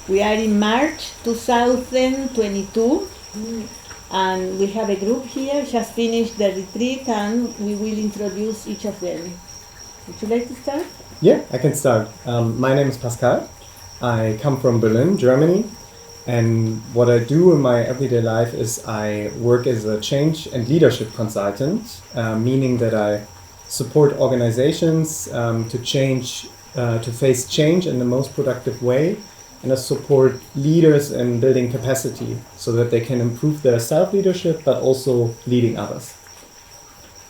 We are in March 2022, and we have a group here, just finished the retreat, and we will introduce each of them. Would you like to start? Yeah, I can start. My name is Pascal. I come from Berlin, Germany, and what I do in my everyday life is I work as a change and leadership consultant, meaning that I support organizations to face change in the most productive way, and I support leaders in building capacity so that they can improve their self-leadership but also leading others.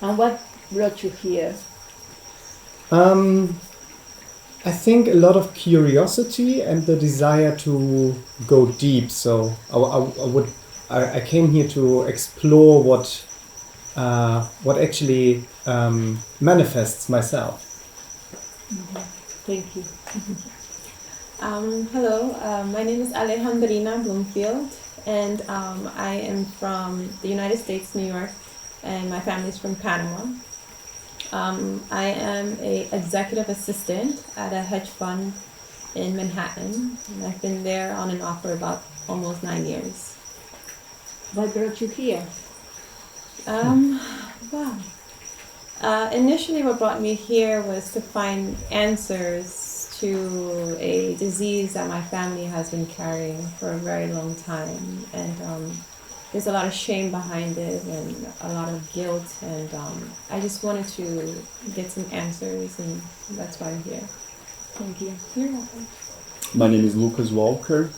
And what brought you here? I think a lot of curiosity and the desire to go deep. So I came here to explore what actually manifests myself. Thank you. Hello, my name is Alejandrina Bloomfield, and I am from the United States, New York, and my family is from Panama. I am an executive assistant at a hedge fund in Manhattan, and I've been there on and off for about almost 9 years. What brought you here? Wow. Initially what brought me here was to find answers to a disease that my family has been carrying for a very long time, and there's a lot of shame behind it and a lot of guilt, and I just wanted to get some answers, and that's why I'm here. Thank you. You're welcome. My name is Lucas Walker.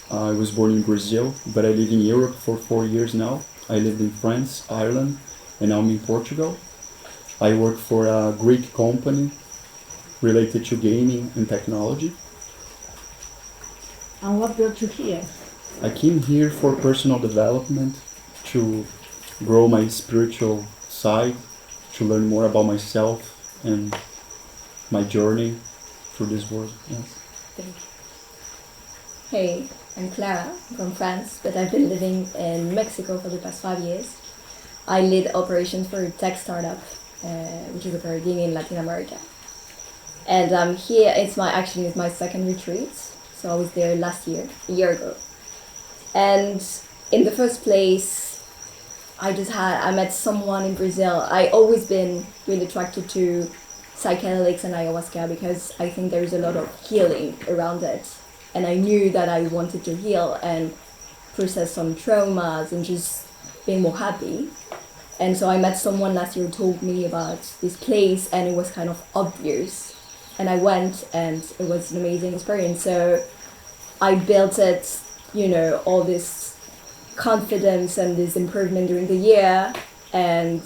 I was born in Brazil, but I live in Europe for 4 years now. I lived in France, Ireland, and now I'm in Portugal. I work for a Greek company related to gaming and technology. And what brought you here? I came here for personal development, to grow my spiritual side, to learn more about myself and my journey through this world. Yes. Thank you. Hey, I'm Clara from France, but I've been living in Mexico for the past 5 years. I lead operations for a tech startup, which is operating in Latin America. And here it's my second retreat. So I was there last year, a year ago. And in the first place, I met someone in Brazil. I always been really attracted to psychedelics and ayahuasca because I think there is a lot of healing around it. And I knew that I wanted to heal and process some traumas and just being more happy. And so I met someone last year who told me about this place, and it was kind of obvious. And I went, and it was an amazing experience. So I built it, all this confidence and this improvement during the year. And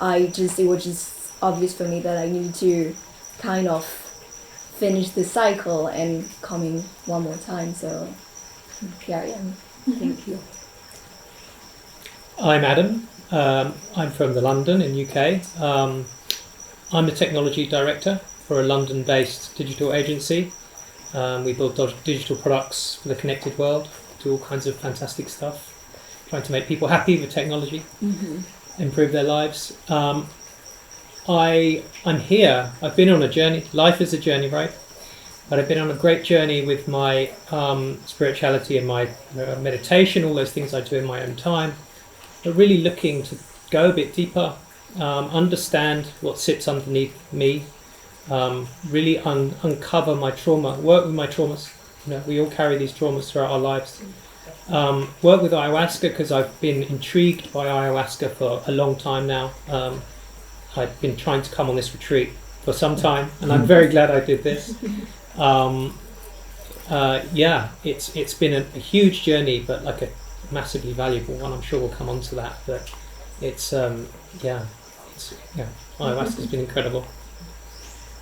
it was just obvious for me that I needed to kind of finish the cycle and coming one more time. So here I am. Thank you. I'm Adam. I'm from London in UK. I'm the technology director for a London-based digital agency. We build digital products for the connected world, do all kinds of fantastic stuff, trying to make people happy with technology, improve their lives. I'm here. I've been on a journey. Life is a journey, right? But I've been on a great journey with my spirituality and my meditation, all those things I do in my own time. But really looking to go a bit deeper, understand what sits underneath me, really uncover my trauma, work with my traumas. We all carry these traumas throughout our lives. Work with ayahuasca because I've been intrigued by ayahuasca for a long time now. I've been trying to come on this retreat for some time, and I'm very glad I did this. It's been a huge journey, but like a massively valuable one. I'm sure we'll come on to that, but ayahuasca's been incredible.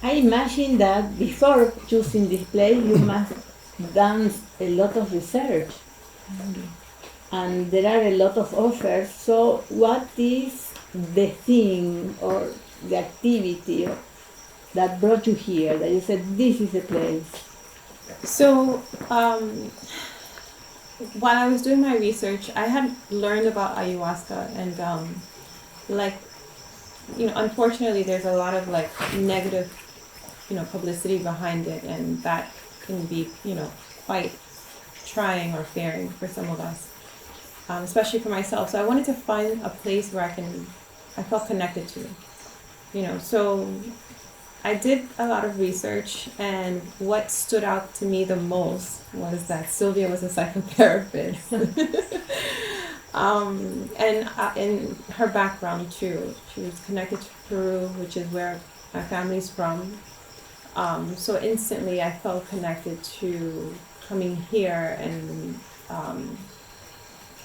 I imagine that before choosing this place, you must have done a lot of research. And there are a lot of offers. So what is the thing or the activity that brought you here, that you said, this is the place? So, while I was doing my research, I had learned about ayahuasca, and unfortunately, there's a lot of negative, publicity behind it, and that can be, quite trying or fearing for some of us, especially for myself. So I wanted to find a place where I felt connected to, so I did a lot of research, and what stood out to me the most was that Sylvia was a psychotherapist. And in her background too, she was connected to Peru, which is where my family's from. So instantly I felt connected to coming here, and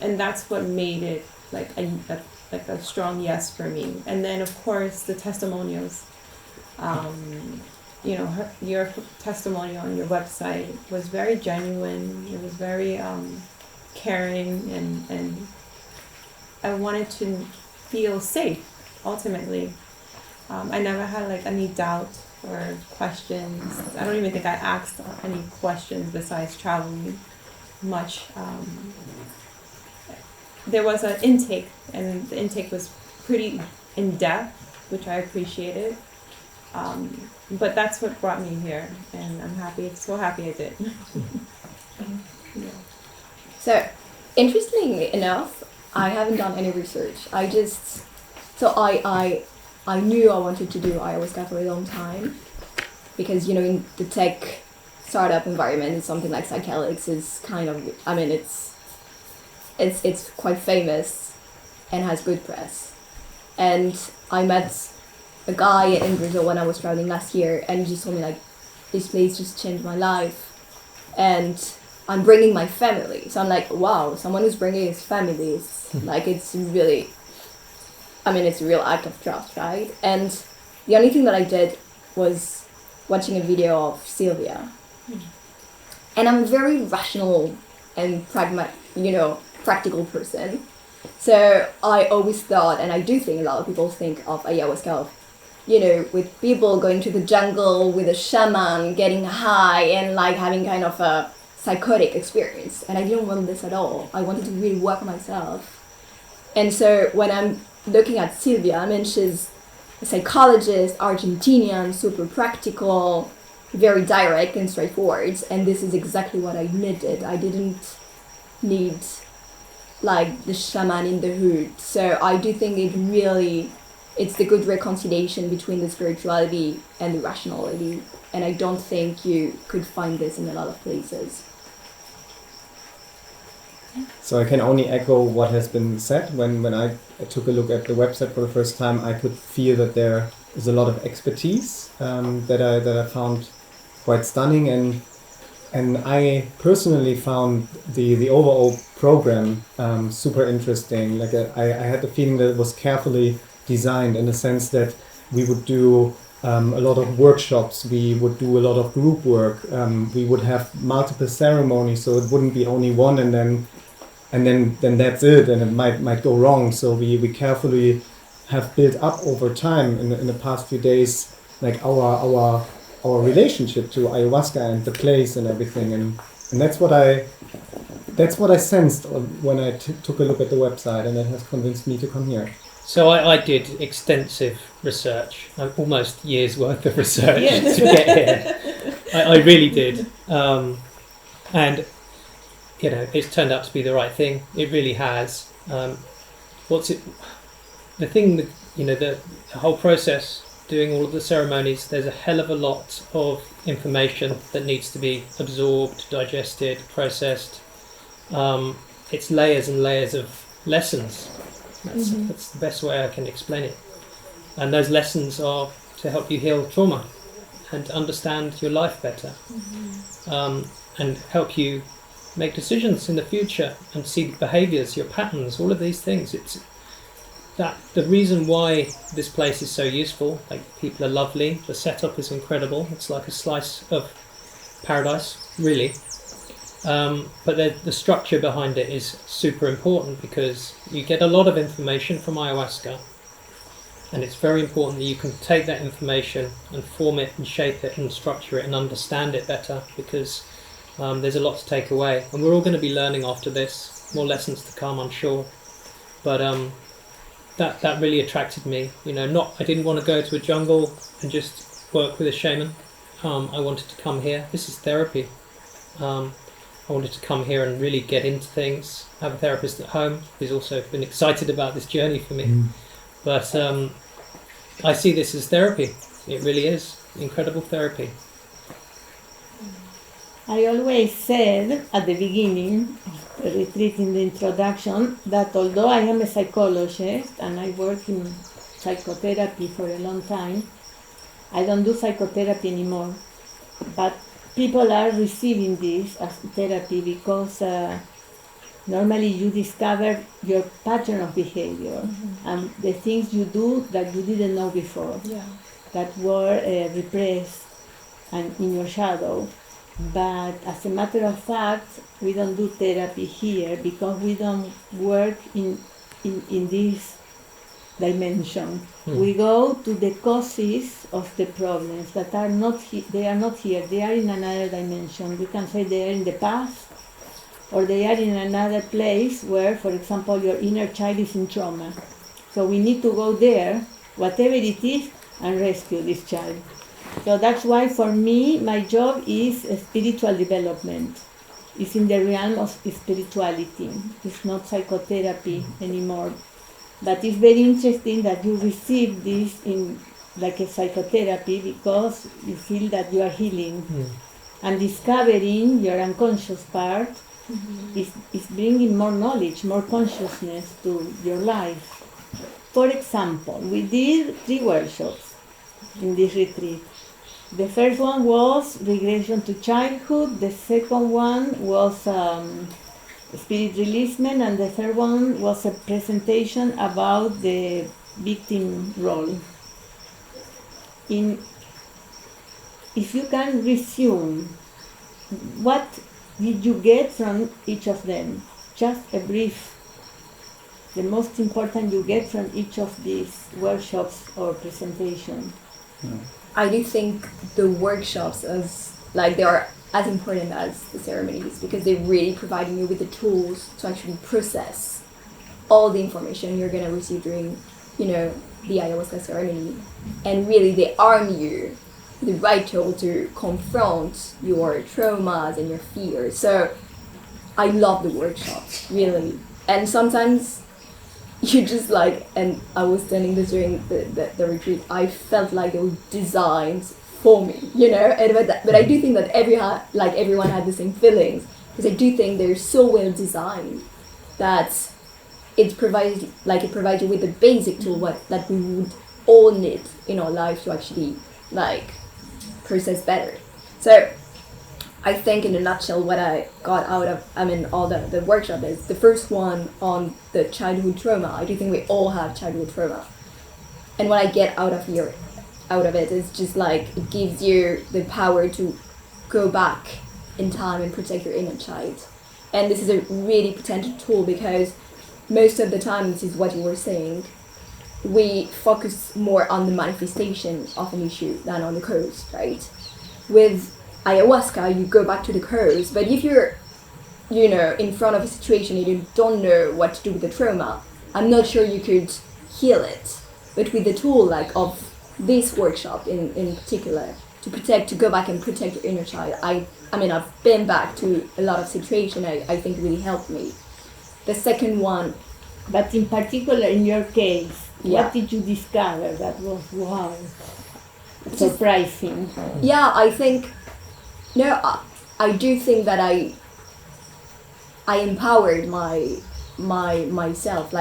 that's what made it like a strong yes for me. And then of course the testimonials. Your testimonial on your website was very genuine. It was very caring, and I wanted to feel safe. Ultimately, I never had like any doubt or questions. I don't even think I asked any questions besides traveling much. There was an intake, and the intake was pretty in depth, which I appreciated. But that's what brought me here, and I'm so happy I did. Yeah. So, interestingly enough, I haven't done any research. I knew I wanted to do ayahuasca for a long time, because in the tech startup environment, something like psychedelics is kind of, it's quite famous and has good press. And I met a guy in Brazil when I was traveling last year, and he just told me like, this place just changed my life, and I'm bringing my family. So I'm like, wow, someone who's bringing his family is like, it's really, it's a real act of trust, right? And the only thing that I did was watching a video of Sylvia. And I'm a very rational and practical person. So I always thought, and I do think a lot of people think of ayahuasca, with people going to the jungle with a shaman, getting high, and like having kind of a psychotic experience. And I didn't want this at all. I wanted to really work on myself. And so when I'm looking at Sylvia, she's a psychologist, Argentinian, super practical, very direct and straightforward. And this is exactly what I needed. I didn't need like the shaman in the hood. So I do think it's the good reconciliation between the spirituality and the rationality. And I don't think you could find this in a lot of places. So I can only echo what has been said. When I took a look at the website for the first time, I could feel that there is a lot of expertise that I found quite stunning, and I personally found the overall program super interesting. Like I had the feeling that it was carefully designed in the sense that we would do a lot of workshops, we would do a lot of group work, we would have multiple ceremonies, so it wouldn't be only one and then that's it, and it might go wrong. So we carefully have built up over time in the past few days, like our relationship to ayahuasca and the place and everything, and that's what I sensed when I took a look at the website, and that has convinced me to come here. So I did extensive research, almost years worth of research to get here. I really did, and it's turned out to be the right thing. It really has. The thing that the whole process, doing all of the ceremonies, there's a hell of a lot of information that needs to be absorbed, digested, processed. It's layers and layers of lessons. That's the best way I can explain it. And those lessons are to help you heal trauma and understand your life better, and help you make decisions in the future and see behaviours, your patterns, all of these things. It's that the reason why this place is so useful. Like, people are lovely, the setup is incredible. It's like a slice of paradise, really. But the structure behind it is super important, because you get a lot of information from ayahuasca, and it's very important that you can take that information and form it and shape it and structure it and understand it better, because there's a lot to take away, and we're all going to be learning after this. More lessons to come, I'm sure. But that really attracted me. I didn't want to go to a jungle and just work with a shaman. I wanted to come here. This is therapy. I wanted to come here and really get into things. I have a therapist at home who's also been excited about this journey for me. But I see this as therapy. It really is incredible therapy. I always said at the beginning of the retreat in the introduction that although I am a psychologist and I work in psychotherapy for a long time, I don't do psychotherapy anymore. But people are receiving this as therapy because normally you discover your pattern of behavior and the things you do that you didn't know before, that were repressed and in your shadow. But as a matter of fact, we don't do therapy here because we don't work in this dimension. We go to the causes of the problems that are not they are not here, they are in another dimension. We can say they are in the past, or they are in another place where, for example, your inner child is in trauma. So we need to go there, whatever it is, and rescue this child. So that's why for me, my job is spiritual development. It's in the realm of spirituality. It's not psychotherapy anymore. But it's very interesting that you receive this in like a psychotherapy because you feel that you are healing and discovering your unconscious part is bringing more knowledge, more consciousness to your life. For example, we did 3 workshops in this retreat. The first one was regression to childhood, the second one was spirit releasement, and the third one was a presentation about the victim role. If you can resume, what did you get from each of them? Just a brief, the most important you get from each of these workshops or presentation. I do think the workshops they are as important as the ceremonies because they're really providing you with the tools to actually process all the information you're gonna receive during, the ayahuasca ceremony, and really they arm you with the right tool to confront your traumas and your fears. So I love the workshops, really, and sometimes you just and I was telling this during the retreat, I felt like they were designed for me, but I do think that everyone had the same feelings because I do think they're so well designed that it provides you with the basic tool that we would all need in our life to actually process better. So I think in a nutshell what I got out of all the workshop is the first one on the childhood trauma. I do think we all have childhood trauma, and what I get out of it is just it gives you the power to go back in time and protect your inner child. And this is a really potential tool because most of the time, this is what you were saying, we focus more on the manifestation of an issue than on the cause, right? With ayahuasca, you go back to the cause, but if you're, in front of a situation and you don't know what to do with the trauma, I'm not sure you could heal it. But with the tool of this workshop in particular, to go back and protect your inner child, I've been back to a lot of situations I think really helped me. The second one, but in particular in your case, what did you discover that was surprising? Yeah, I think I do think that I empowered myself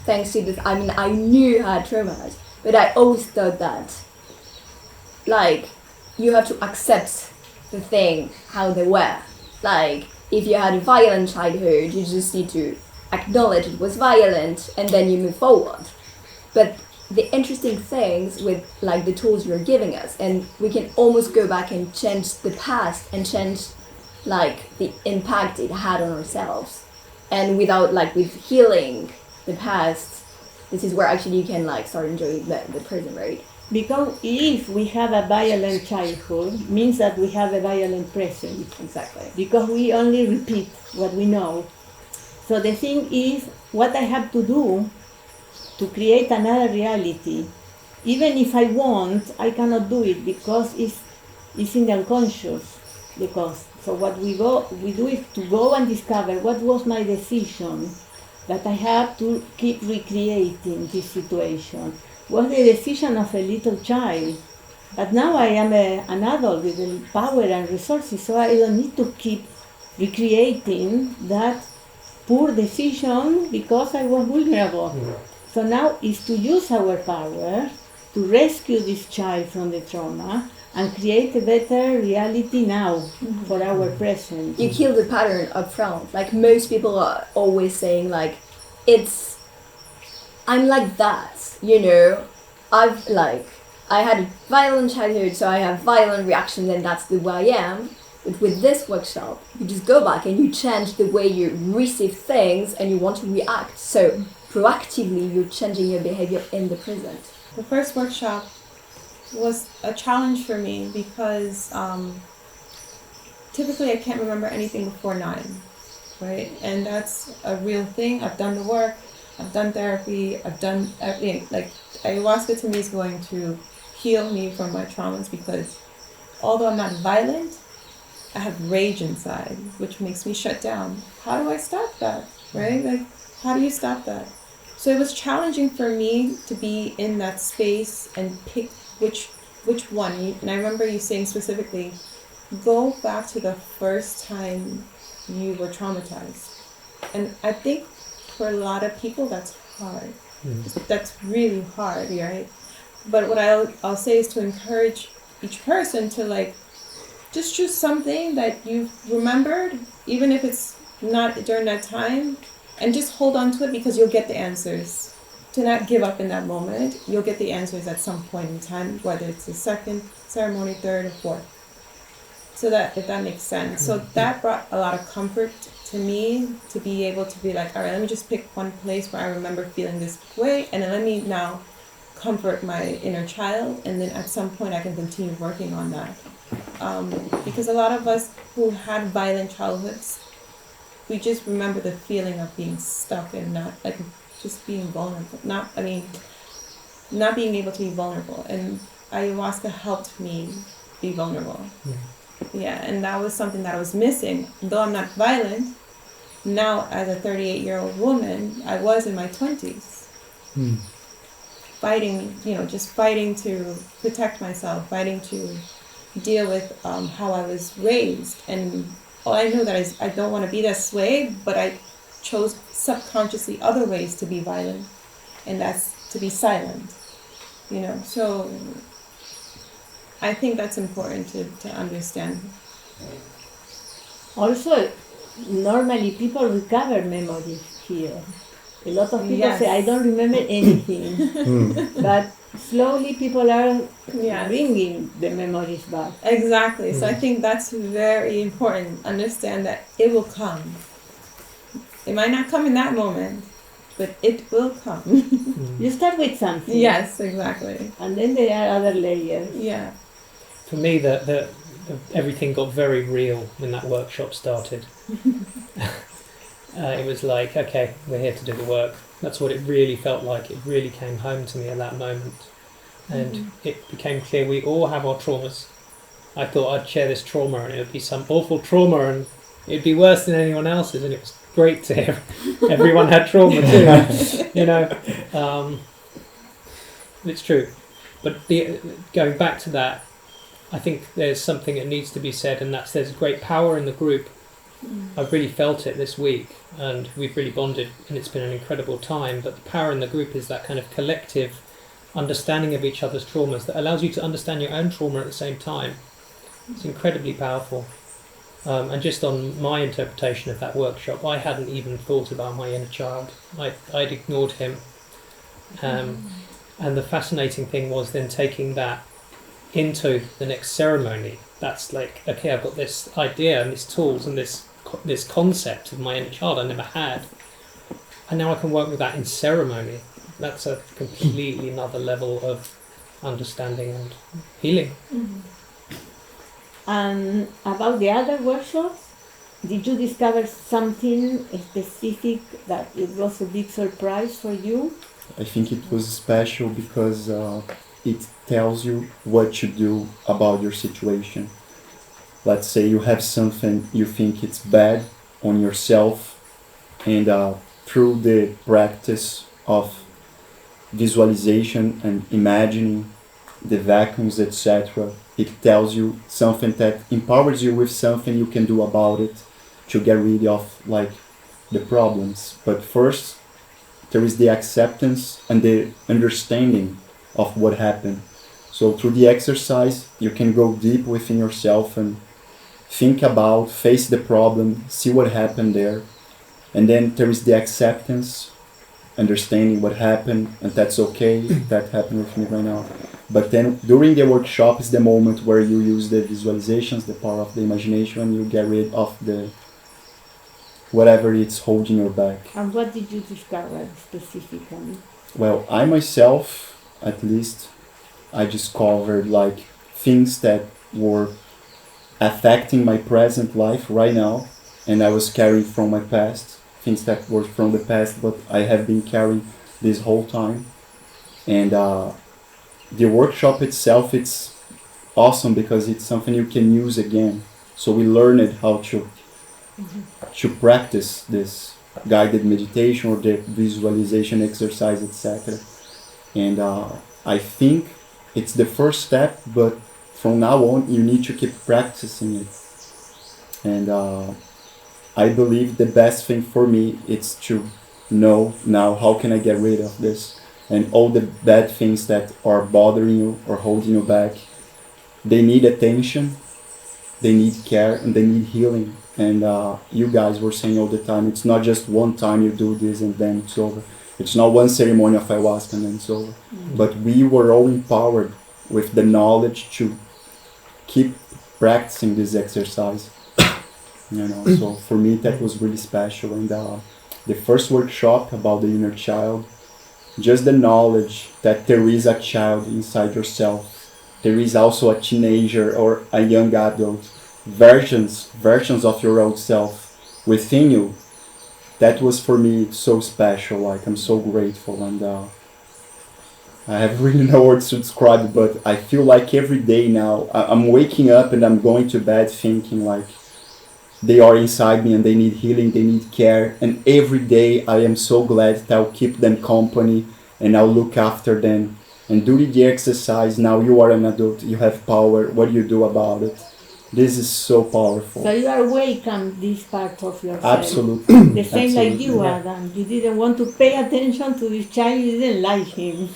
thanks to this. I knew I had traumas, but I always thought that you have to accept the thing how they were. If you had a violent childhood, you just need to acknowledge it was violent and then you move forward. But the interesting things with the tools you're giving us, and we can almost go back and change the past and change the impact it had on ourselves, and without with healing the past, this is where actually you can start enjoying the present, right? Because if we have a violent childhood, means that we have a violent present. Exactly. Because we only repeat what we know. So the thing is, what I have to do to create another reality, even if I want, I cannot do it because it's in the unconscious. because so what we do is to go and discover what was my decision that I have to keep recreating this situation. Was the decision of a little child, but now I am an adult with the power and resources, so I don't need to keep recreating that poor decision because I was vulnerable. So now is to use our power to rescue this child from the trauma and create a better reality now for our present. You kill the pattern up front. Like most people are always saying, like, I'm like that, you know. I had a violent childhood, so I have violent reactions, and that's the way I am. But with this workshop, you just go back and you change the way you receive things and you want to react. So proactively, you're changing your behavior in the present. The first workshop was a challenge for me because typically I can't remember anything before 9, right? And that's a real thing. I've done the work, I've done therapy, I've done everything. Like ayahuasca to me is going to heal me from my traumas because although I'm not violent, I have rage inside, which makes me shut down. How do I stop that, right? Like, how do you stop that? So it was challenging for me to be in that space and pick which one. And I remember you saying specifically, go back to the first time you were traumatized. And I think for a lot of people that's hard. That's really hard, right? But what I'll say is to encourage each person to like just choose something that you've remembered, even if it's not during that time, and just hold on to it because you'll get the answers. To not give up in that moment, you'll get the answers at some point in time, whether it's the second ceremony, third, or fourth. So that, if that makes sense. So that brought a lot of comfort to me to be able to be like, all right, let me just pick one place where I remember feeling this way, and then let me now comfort my inner child, and then at some point I can continue working on that. Because a lot of us who had violent childhoods, we just remember the feeling of being stuck and not like just being vulnerable. Not being able to be vulnerable. And ayahuasca helped me be vulnerable. Yeah, and that was something that I was missing. Though I'm not violent, now as a 38-year-old woman, I was in my 20s. Fighting, just fighting to protect myself, fighting to deal with how I was raised. And all I know that is I don't want to be this way, but I chose subconsciously other ways to be violent, and that's to be silent. So I think that's important to understand. Also, normally people recover memories here. A lot of people say, I don't remember anything. But slowly people are bringing the memories back. Exactly. So I think that's very important. Understand that it will come. It might not come in that moment, but it will come. You start with something. Yes, exactly. And then there are other layers. Yeah. For me, the everything got very real when that workshop started. It was like, okay, we're here to do the work. That's what it really felt like. It really came home to me at that moment. And it became clear we all have our traumas. I thought I'd share this trauma and it would be some awful trauma and it'd be worse than anyone else's. And it was great to hear everyone had trauma too. It's true. But going back to that, I think there's something that needs to be said, and that's there's great power in the group. I've really felt it this week, and we've really bonded, and it's been an incredible time. But the power in the group is that kind of collective understanding of each other's traumas that allows you to understand your own trauma at the same time. It's incredibly powerful. And just on my interpretation of that workshop, I hadn't even thought about my inner child. I'd ignored him. And the fascinating thing was then taking that into the next ceremony. That's like, okay, I've got this idea and these tools and this concept of my inner child I never had. And now I can work with that in ceremony. That's a completely another level of understanding and healing. And about the other workshops, did you discover something specific that it was a big surprise for you? I think it was special because it tells you what to do about your situation. let's say you have something you think it's bad on yourself, and through the practice of visualization and imagining the vacuums, etc., it tells you something that empowers you with something you can do about it to get rid of like the problems. But first, there is the acceptance and the understanding of what happened. So through the exercise, you can go deep within yourself and think about, face the problem, see what happened there. And then there is the acceptance, understanding what happened, and that's okay, that happened with me right now. But then during the workshop is the moment where you use the visualizations, the power of the imagination, and you get rid of the whatever it's holding you back. And what did you discover specifically? Well, I myself, at least, I discovered like things that were affecting my present life right now, and I was carrying from my past, things that were from the past, but I have been carrying this whole time. And the workshop itself, it's awesome because it's something you can use again. So we learned how to practice this guided meditation or the visualization exercise, etc. And I think it's the first step, but from now on you need to keep practicing it. And I believe the best thing for me is to know now how can I get rid of this, and all the bad things that are bothering you or holding you back. They need attention, they need care, and they need healing. And you guys were saying all the time, it's not just one time you do this and then it's over. It's not one ceremony of ayahuasca and then it's over. But we were all empowered with the knowledge to keep practicing this exercise. You know, so for me that was really special. And the first workshop about the inner child, just the knowledge that there is a child inside yourself, there is also a teenager or a young adult, versions of your old self within you. That was for me so special. Like, I'm so grateful, and I have really no words to describe it, but I feel like every day now I'm waking up and I'm going to bed thinking like they are inside me and they need healing, they need care, and every day I am so glad that I'll keep them company and I'll look after them. And during the exercise, now you are an adult, you have power, what do you do about it? This is so powerful. So you are awakened this part of yourself. Absolutely. The same like Absolutely. you, Adam. You didn't want to pay attention to this child, you didn't like him.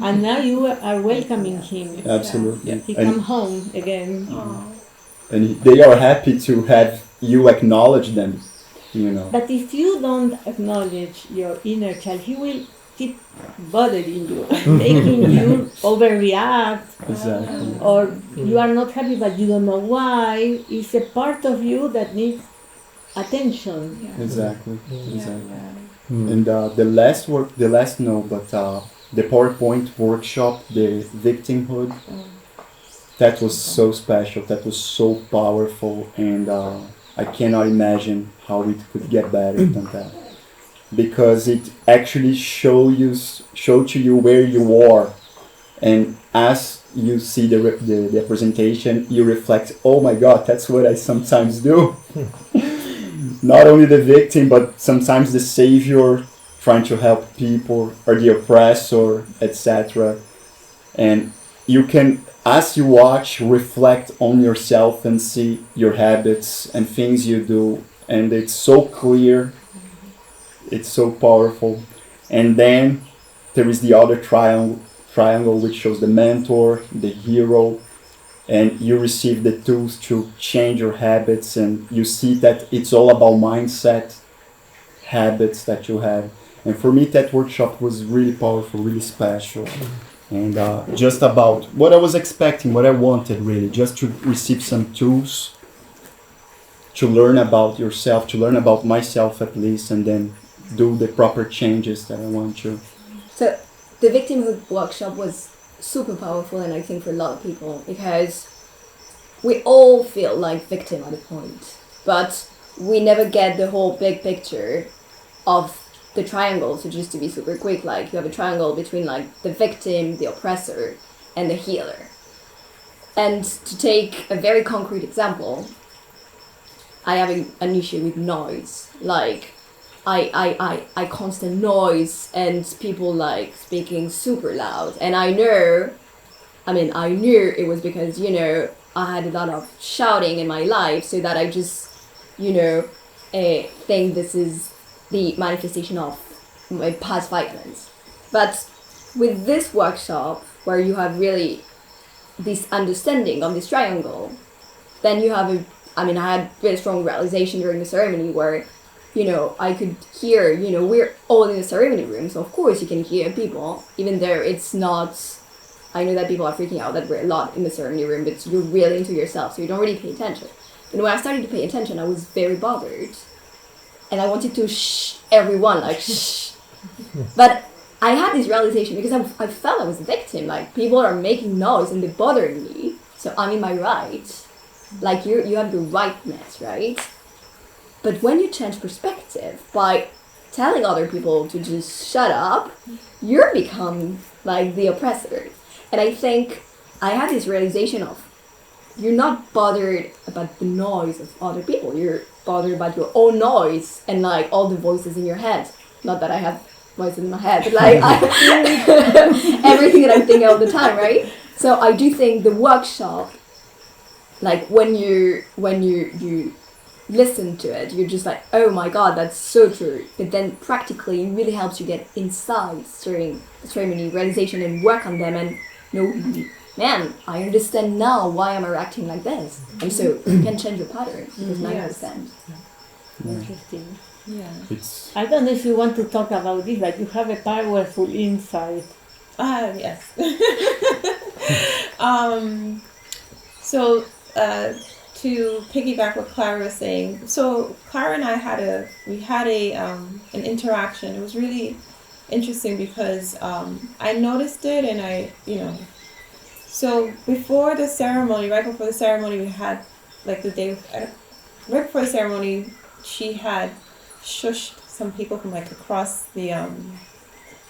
And now you are welcoming him. Absolutely. He come home again. And they are happy to have you acknowledge them, you know. But if you don't acknowledge your inner child, he will keep bothering you, making you overreact, Exactly. or you are not happy but you don't know why. It's a part of you that needs attention. Exactly. Exactly. And the PowerPoint workshop, the victimhood, that was so special, that was so powerful, and I cannot imagine how it could get better than that. Because it actually showed to you where you are, and as you see the presentation, you reflect, oh my God, that's what I sometimes do. Not only the victim, but sometimes the savior, trying to help people, or the oppressor, etc. And you can, as you watch, reflect on yourself and see your habits and things you do, and it's so clear. It's so powerful. And then there is the other triangle which shows the mentor, the hero, and you receive the tools to change your habits, and you see that it's all about mindset, habits that you have. And for me that workshop was really powerful, really special. And just about what I was expecting, what I wanted really, just to receive some tools to learn about yourself, to learn about myself at least, and then do the proper changes that I want to. So the victimhood workshop was super powerful, and I think for a lot of people, because we all feel like victim at a point, but we never get the whole big picture of the triangle. So just to be super quick, like you have a triangle between like the victim, the oppressor, and the healer. And to take a very concrete example, I have an issue with noise. Like, I constant noise and people like speaking super loud. And I knew it was because, you know, I had a lot of shouting in my life, so that I just, you know, think this is the manifestation of my past violence. But with this workshop, where you have really this understanding of this triangle, then you have I had very strong realization during the ceremony where, you know, I could hear, you know, we're all in the ceremony room, so of course you can hear people, even though it's not, I know that people are freaking out that we're a lot in the ceremony room, but you're really into yourself, so you don't really pay attention. And when I started to pay attention, I was very bothered. And I wanted to shh everyone, like shh. But I had this realization because I felt I was a victim. Like, people are making noise and they're bothering me, so I'm in my right. Like, you have the rightness, right? But when you change perspective by telling other people to just shut up, you become like the oppressor. And I think I had this realization of, you're not bothered about the noise of other people. You're bothered about your own noise and like all the voices in your head. Not that I have voices in my head, but like everything that I'm thinking all the time, right? So I do think the workshop, like when you listen to it, you're just like, oh my god, that's so true. But then practically it really helps you get insights during the ceremony, realization, and work on them, and man, I understand now why I'm reacting like this. And so you can change your pattern because now you understand. Interesting. Yeah. I don't know if you want to talk about this, but you have a powerful insight. Yes. So to piggyback what Clara was saying, so Clara and I had an interaction. It was really interesting because I noticed it, and so before the ceremony, right before the ceremony, we had like the day right before the ceremony, she had shushed some people from like across the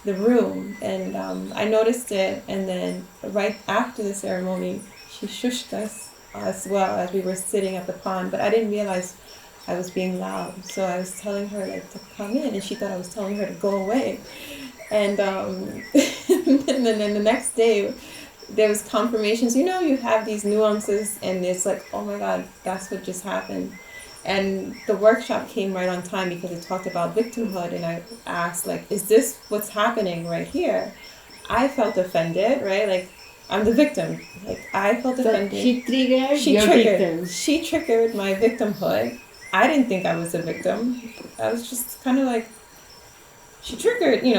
room, and I noticed it, and then right after the ceremony, she shushed us as well as we were sitting at the pond, but I didn't realize I was being loud, so I was telling her like to come in, and she thought I was telling her to go away, and and then the next day there was confirmations. You know, you have these nuances, and it's like, oh my god, that's what just happened. And the workshop came right on time because it talked about victimhood, and I asked, like, is this what's happening right here? I felt offended, right? Like, I'm the victim. Like, I felt offended. She triggered She triggered my victimhood. I didn't think I was a victim. I was just kind of like, she triggered me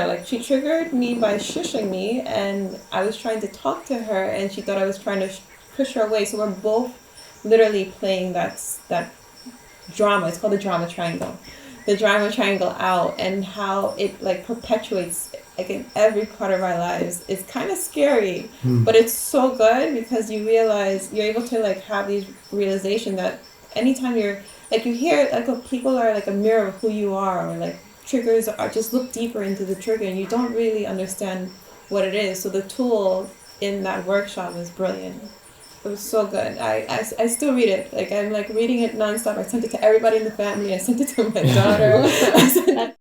by shushing me, and I was trying to talk to her, and she thought I was trying to push her away. So we're both literally playing that drama. It's called the drama triangle. The drama triangle out, and how it like perpetuates like in every part of our lives. It's kind of scary, but it's so good because you realize you're able to like have these realization that anytime you're like, you hear like people are like a mirror of who you are, or like triggers are, just look deeper into the trigger and you don't really understand what it is. So the tool in that workshop was brilliant. It was so good. I still read it. Like, I'm like reading it nonstop. I sent it to everybody in the family. I sent it to my daughter.